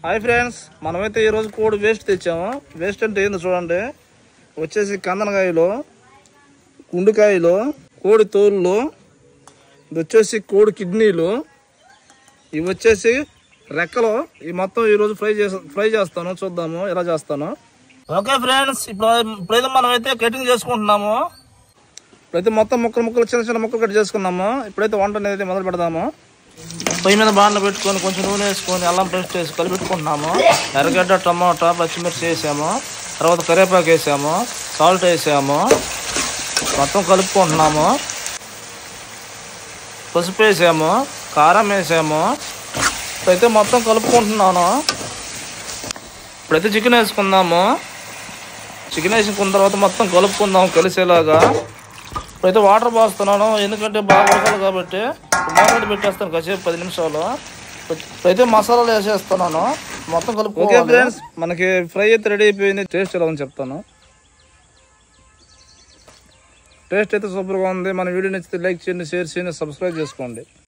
Hi friends, మనమైతే ఈరోజు కోడి వేస్ట్ తెచ్చాము. వేస్ట్ అంటే ఏందో చూడండి. వచ్చేసి కందనకాయలు, గుండుకాయలు, కోడి తోళ్ళు, ఇది వచ్చేసి కోడి కిడ్నీలు, ఇవి వచ్చేసి రెక్కలు. ఈ మొత్తం ఈరోజు ఫ్రై చేస్తాను. చూద్దాము ఎలా చేస్తాను. ఓకే ఫ్రెండ్స్, ఇప్పుడైతే మనమైతే కటింగ్ చేసుకుంటున్నాము. ఇప్పుడైతే మొత్తం ముక్కలు చిన్న చిన్న ముక్కలు కట్ చేసుకున్నాము. ఇప్పుడైతే వంట అనేది మొదలు పెడదాము. పొయ్యి మీద బాండ్లు పెట్టుకొని కొంచెం నూనె వేసుకొని అల్లం పేస్ట్ వేసి కలిపెట్టుకుంటున్నాము. ఎర్రగడ్డ, టమాటా, పచ్చిమిర్చి వేసాము. తర్వాత కరివేపాకు వేసాము, సాల్ట్ వేసాము, మొత్తం కలుపుకుంటున్నాము. పసుపు వేసాము, కారం వేసాము. ఇప్పుడైతే మొత్తం కలుపుకుంటున్నాను. ఇప్పుడైతే చికెన్ వేసుకుందాము. చికెన్ వేసుకున్న తర్వాత మొత్తం కలుపుకుందాం కలిసేలాగా. ఇప్పుడైతే వాటర్ పోస్తున్నాను, ఎందుకంటే బాగా ఉడకాలి కాబట్టి. మూత పెట్టేస్తాను కాసేపు 10 నిమిషాలు. ఇప్పుడైతే మసాలాలు వేసేస్తున్నాను, మొత్తం కలుపుకోవాలి. ఓకే ఫ్రెండ్స్, మనకి ఫ్రై అయితే రెడీ అయిపోయింది. టేస్ట్ ఎలా ఉందని చెప్తాను. టేస్ట్ అయితే సూపర్గా ఉంది. మన వీడియో నచ్చితే లైక్ చేయండి, షేర్ చేయండి, సబ్స్క్రైబ్ చేసుకోండి.